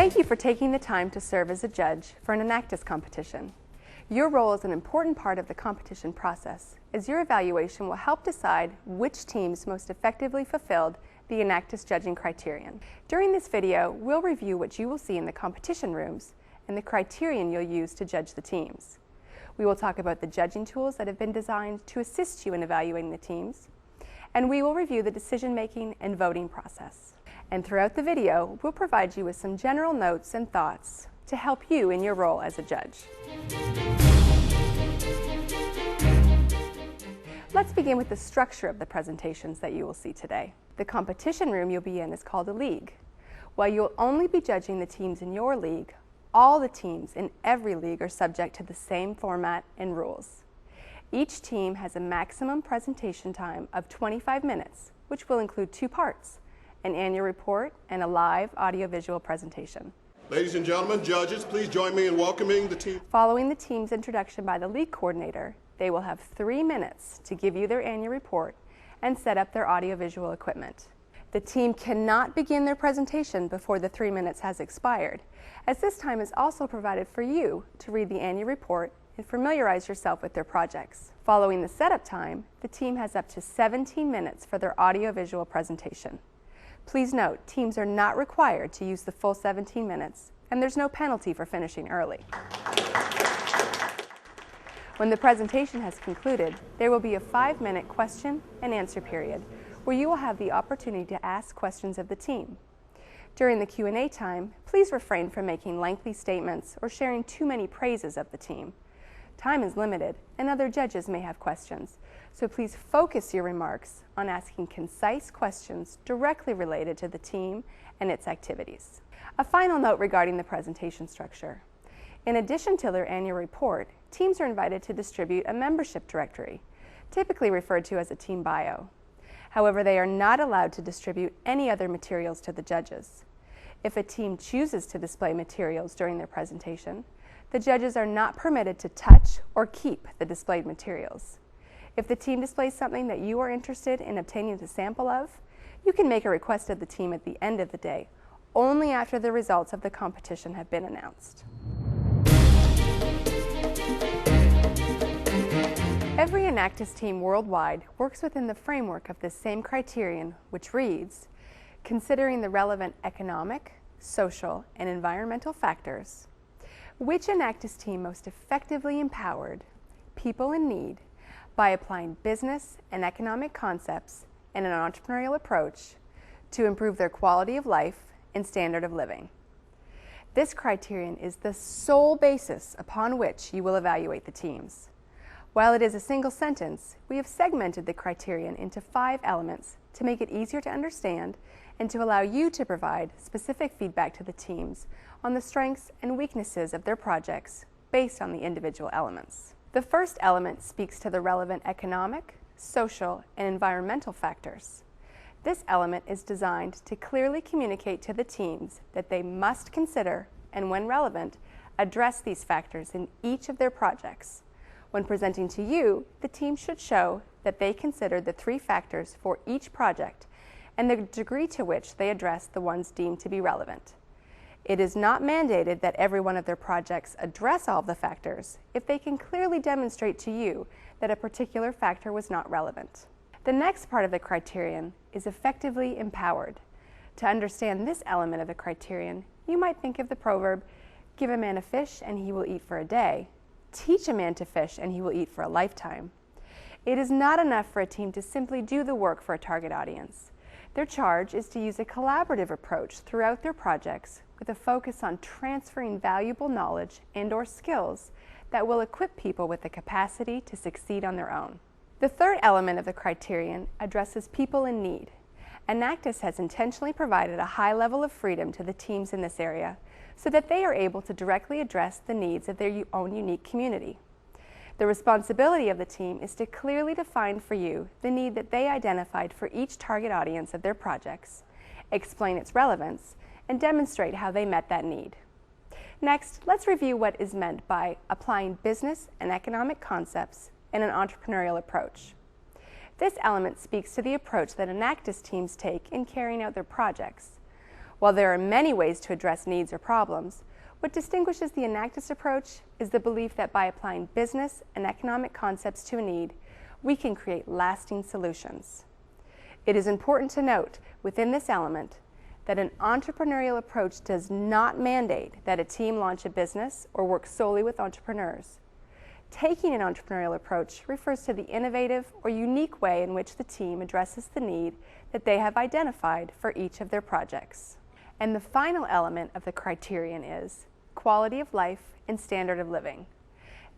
Thank you for taking the time to serve as a judge for an Enactus competition. Your role is an important part of the competition process, as your evaluation will help decide which teams most effectively fulfilled the Enactus judging criterion. During this video, we'll review what you will see in the competition rooms and the criterion you'll use to judge the teams. We will talk about the judging tools that have been designed to assist you in evaluating the teams, and we will review the decision-making and voting process. And throughout the video, we'll provide you with some general notes and thoughts to help you in your role as a judge. Let's begin with the structure of the presentations that you will see today. The competition room you'll be in is called a league. While you'll only be judging the teams in your league, all the teams in every league are subject to the same format and rules. Each team has a maximum presentation time of 25 minutes, which will include two parts: an annual report and a live audiovisual presentation. Ladies and gentlemen, judges, please join me in welcoming the team. Following the team's introduction by the league coordinator, they will have 3 minutes to give you their annual report and set up their audiovisual equipment. The team cannot begin their presentation before the 3 minutes has expired, as this time is also provided for you to read the annual report and familiarize yourself with their projects. Following the setup time, the team has up to 17 minutes for their audiovisual presentation. Please note, teams are not required to use the full 17 minutes, and there's no penalty for finishing early. When the presentation has concluded, there will be a 5-minute question and answer period where you will have the opportunity to ask questions of the team. During the Q&A time, please refrain from making lengthy statements or sharing too many praises of the team. Time is limited, and other judges may have questions, so please focus your remarks on asking concise questions directly related to the team and its activities. A final note regarding the presentation structure. In addition to their annual report, teams are invited to distribute a membership directory, typically referred to as a team bio. However, they are not allowed to distribute any other materials to the judges. If a team chooses to display materials during their presentation, the judges are not permitted to touch or keep the displayed materials. If the team displays something that you are interested in obtaining a sample of, you can make a request of the team at the end of the day, only after the results of the competition have been announced. Every Enactus team worldwide works within the framework of this same criterion, which reads, considering the relevant economic, social, and environmental factors, which Enactus team most effectively empowered people in need by applying business and economic concepts and an entrepreneurial approach to improve their quality of life and standard of living. This criterion is the sole basis upon which you will evaluate the teams. While it is a single sentence, we have segmented the criterion into 5 elements to make it easier to understand and to allow you to provide specific feedback to the teams on the strengths and weaknesses of their projects based on the individual elements. The first element speaks to the relevant economic, social, and environmental factors. This element is designed to clearly communicate to the teams that they must consider and, when relevant, address these factors in each of their projects. When presenting to you, the team should show that they considered the 3 factors for each project and the degree to which they address the ones deemed to be relevant. It is not mandated that every one of their projects address all of the factors if they can clearly demonstrate to you that a particular factor was not relevant. The next part of the criterion is effectively empowered. To understand this element of the criterion, you might think of the proverb, give a man a fish and he will eat for a day. Teach a man to fish and he will eat for a lifetime. It is not enough for a team to simply do the work for a target audience. Their charge is to use a collaborative approach throughout their projects with a focus on transferring valuable knowledge and/or skills that will equip people with the capacity to succeed on their own. The third element of the criterion addresses people in need. Enactus has intentionally provided a high level of freedom to the teams in this area so that they are able to directly address the needs of their own unique community. The responsibility of the team is to clearly define for you the need that they identified for each target audience of their projects, explain its relevance, and demonstrate how they met that need. Next, let's review what is meant by applying business and economic concepts in an entrepreneurial approach. This element speaks to the approach that Enactus teams take in carrying out their projects. While there are many ways to address needs or problems, what distinguishes the Enactus approach is the belief that by applying business and economic concepts to a need, we can create lasting solutions. It is important to note within this element that an entrepreneurial approach does not mandate that a team launch a business or work solely with entrepreneurs. Taking an entrepreneurial approach refers to the innovative or unique way in which the team addresses the need that they have identified for each of their projects. And the final element of the criterion is quality of life and standard of living.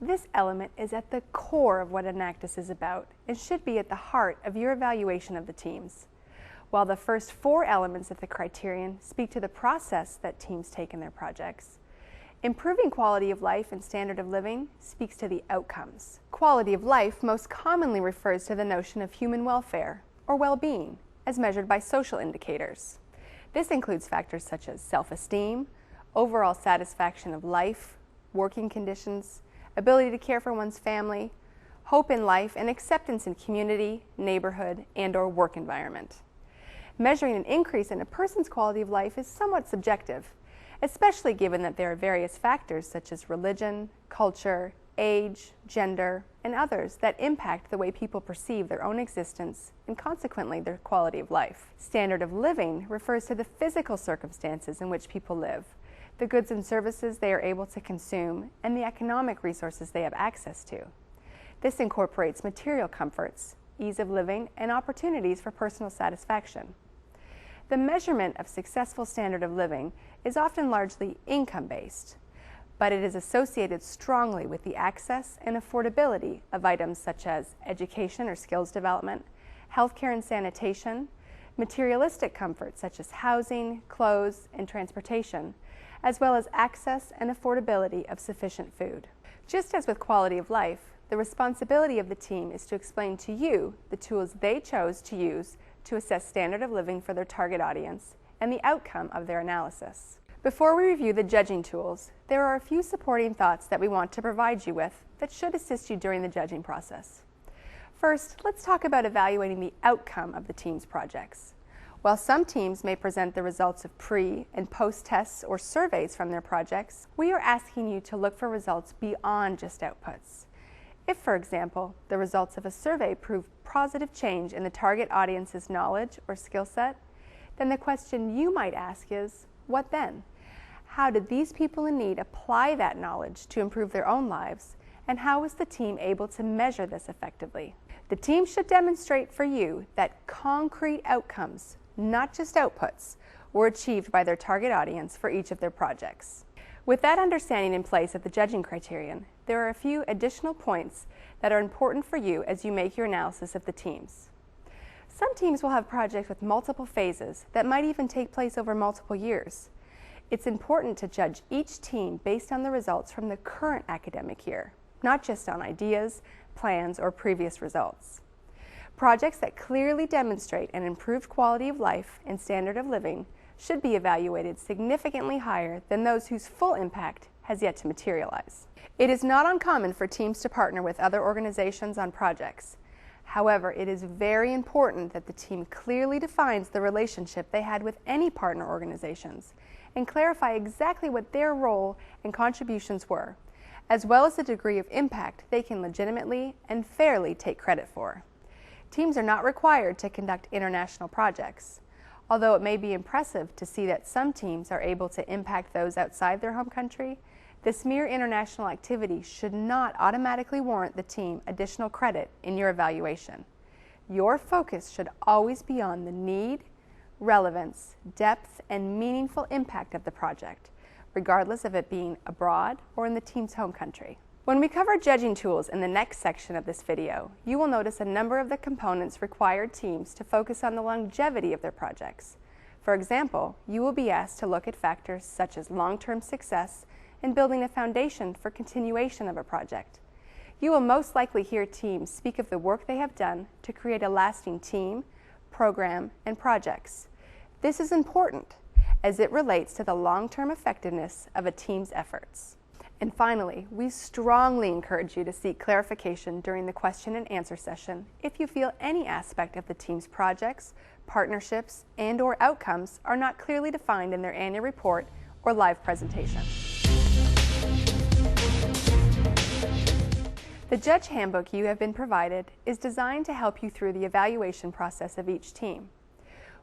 This element is at the core of what Enactus is about and should be at the heart of your evaluation of the teams. While the first 4 elements of the criterion speak to the process that teams take in their projects, improving quality of life and standard of living speaks to the outcomes. Quality of life most commonly refers to the notion of human welfare or well-being as measured by social indicators. This includes factors such as self-esteem, overall satisfaction of life, working conditions, ability to care for one's family, hope in life, and acceptance in community, neighborhood, and/or work environment. Measuring an increase in a person's quality of life is somewhat subjective, especially given that there are various factors such as religion, culture, age, gender, and others that impact the way people perceive their own existence and consequently their quality of life. Standard of living refers to the physical circumstances in which people live, the goods and services they are able to consume, and the economic resources they have access to. This incorporates material comforts, ease of living, and opportunities for personal satisfaction. The measurement of successful standard of living is often largely income-based, but it is associated strongly with the access and affordability of items such as education or skills development, healthcare and sanitation, materialistic comforts such as housing, clothes, and transportation, as well as access and affordability of sufficient food. Just as with quality of life, the responsibility of the team is to explain to you the tools they chose to use to assess standard of living for their target audience and the outcome of their analysis. Before we review the judging tools, there are a few supporting thoughts that we want to provide you with that should assist you during the judging process. First, let's talk about evaluating the outcome of the team's projects. While some teams may present the results of pre- and post-tests or surveys from their projects, we are asking you to look for results beyond just outputs. If, for example, the results of a survey prove positive change in the target audience's knowledge or skill set, then the question you might ask is, what then? How did these people in need apply that knowledge to improve their own lives, and how was the team able to measure this effectively? The team should demonstrate for you that concrete outcomes, not just outputs, were achieved by their target audience for each of their projects. With that understanding in place of the judging criterion, there are a few additional points that are important for you as you make your analysis of the teams. Some teams will have projects with multiple phases that might even take place over multiple years. It's important to judge each team based on the results from the current academic year, not just on ideas, plans, or previous results. Projects that clearly demonstrate an improved quality of life and standard of living should be evaluated significantly higher than those whose full impact has yet to materialize. It is not uncommon for teams to partner with other organizations on projects. However, it is very important that the team clearly defines the relationship they had with any partner organizations and clarify exactly what their role and contributions were, as well as the degree of impact they can legitimately and fairly take credit for. Teams are not required to conduct international projects. Although it may be impressive to see that some teams are able to impact those outside their home country, this mere international activity should not automatically warrant the team additional credit in your evaluation. Your focus should always be on the need, relevance, depth, and meaningful impact of the project, regardless of it being abroad or in the team's home country. When we cover judging tools in the next section of this video, you will notice a number of the components required teams to focus on the longevity of their projects. For example, you will be asked to look at factors such as long-term success and building a foundation for continuation of a project. You will most likely hear teams speak of the work they have done to create a lasting team, program, and projects. This is important as it relates to the long-term effectiveness of a team's efforts. And finally, we strongly encourage you to seek clarification during the question and answer session if you feel any aspect of the team's projects, partnerships, and/or outcomes are not clearly defined in their annual report or live presentation. The Judge Handbook you have been provided is designed to help you through the evaluation process of each team.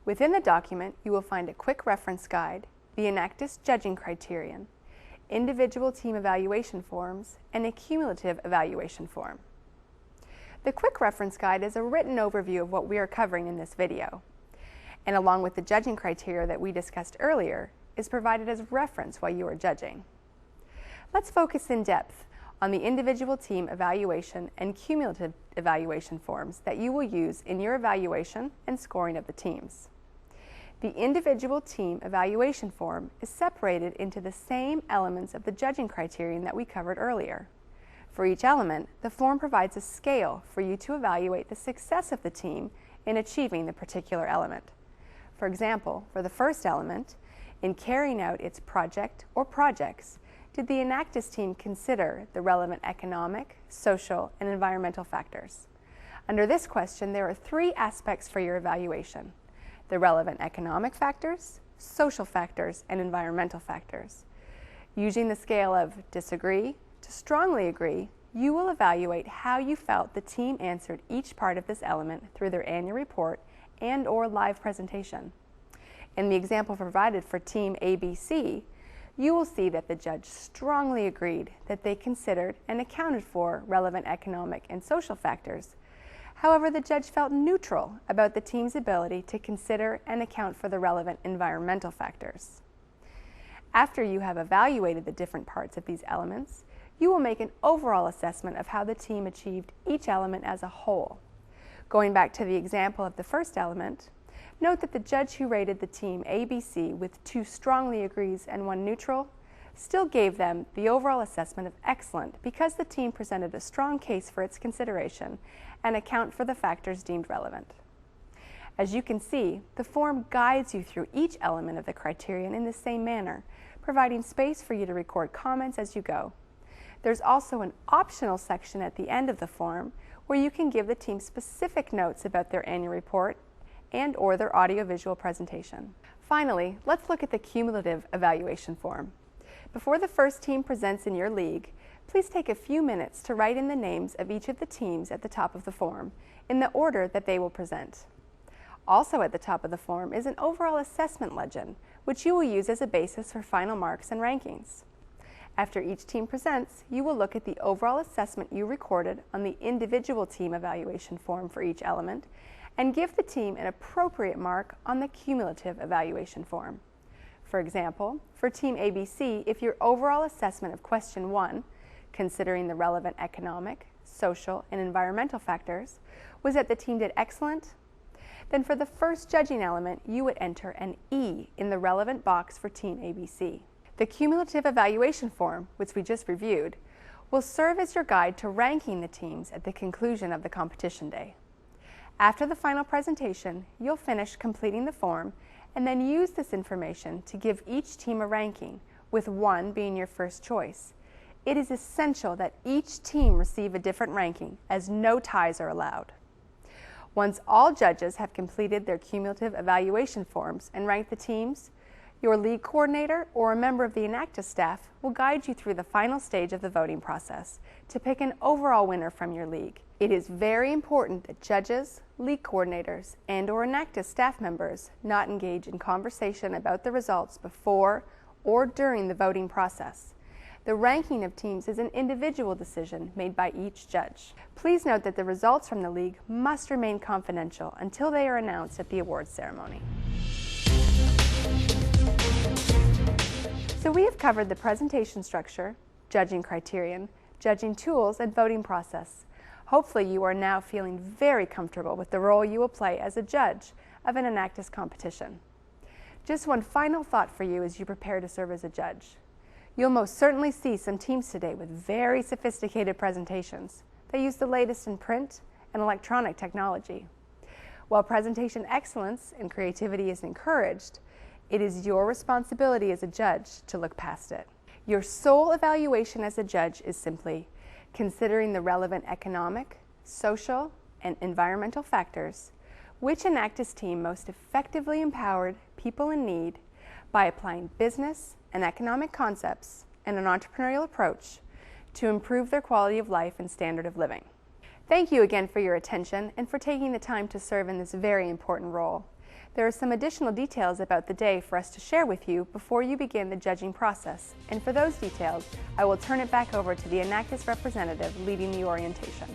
Within the document, you will find a quick reference guide, the Enactus judging criterion, individual team evaluation forms, and a cumulative evaluation form. The quick reference guide is a written overview of what we are covering in this video, and along with the judging criteria that we discussed earlier, is provided as reference while you are judging. Let's focus in depth on the individual team evaluation and cumulative evaluation forms that you will use in your evaluation and scoring of the teams. The individual team evaluation form is separated into the same elements of the judging criterion that we covered earlier. For each element, the form provides a scale for you to evaluate the success of the team in achieving the particular element. For example, for the first element, in carrying out its project or projects, did the Enactus team consider the relevant economic, social, and environmental factors? Under this question, there are 3 aspects for your evaluation: the relevant economic factors, social factors, and environmental factors. Using the scale of disagree to strongly agree, you will evaluate how you felt the team answered each part of this element through their annual report and/or live presentation. In the example provided for Team ABC, you will see that the judge strongly agreed that they considered and accounted for relevant economic and social factors. However, the judge felt neutral about the team's ability to consider and account for the relevant environmental factors. After you have evaluated the different parts of these elements, you will make an overall assessment of how the team achieved each element as a whole. Going back to the example of the first element, note that the judge who rated the team ABC with 2 strongly agrees and 1 neutral still gave them the overall assessment of excellent because the team presented a strong case for its consideration and account for the factors deemed relevant. As you can see, the form guides you through each element of the criterion in the same manner, providing space for you to record comments as you go. There's also an optional section at the end of the form where you can give the team specific notes about their annual report and/or their audiovisual presentation. Finally, let's look at the cumulative evaluation form. Before the first team presents in your league, please take a few minutes to write in the names of each of the teams at the top of the form in the order that they will present. Also at the top of the form is an overall assessment legend, which you will use as a basis for final marks and rankings. After each team presents, you will look at the overall assessment you recorded on the individual team evaluation form for each element and give the team an appropriate mark on the cumulative evaluation form. For example, for Team ABC, if your overall assessment of question 1, considering the relevant economic, social, and environmental factors, was that the team did excellent, then for the first judging element, you would enter an E in the relevant box for Team ABC. The cumulative evaluation form, which we just reviewed, will serve as your guide to ranking the teams at the conclusion of the competition day. After the final presentation, you'll finish completing the form and then use this information to give each team a ranking, with 1 being your first choice. It is essential that each team receive a different ranking, as no ties are allowed. Once all judges have completed their cumulative evaluation forms and ranked the teams, your league coordinator or a member of the Enactus staff will guide you through the final stage of the voting process to pick an overall winner from your league. It is very important that judges, league coordinators, and/or Enactus staff members not engage in conversation about the results before or during the voting process. The ranking of teams is an individual decision made by each judge. Please note that the results from the league must remain confidential until they are announced at the awards ceremony. So we have covered the presentation structure, judging criterion, judging tools, and voting process. Hopefully you are now feeling very comfortable with the role you will play as a judge of an Enactus competition. Just one final thought for you as you prepare to serve as a judge. You'll most certainly see some teams today with very sophisticated presentations. They use the latest in print and electronic technology. While presentation excellence and creativity is encouraged, it is your responsibility as a judge to look past it. Your sole evaluation as a judge is simply considering the relevant economic, social, and environmental factors Which Enactus team most effectively empowered people in need by applying business and economic concepts and an entrepreneurial approach to improve their quality of life and standard of living? Thank you again for your attention and for taking the time to serve in this very important role. There are some additional details about the day for us to share with you before you begin the judging process, and for those details, I will turn it back over to the Enactus representative leading the orientation.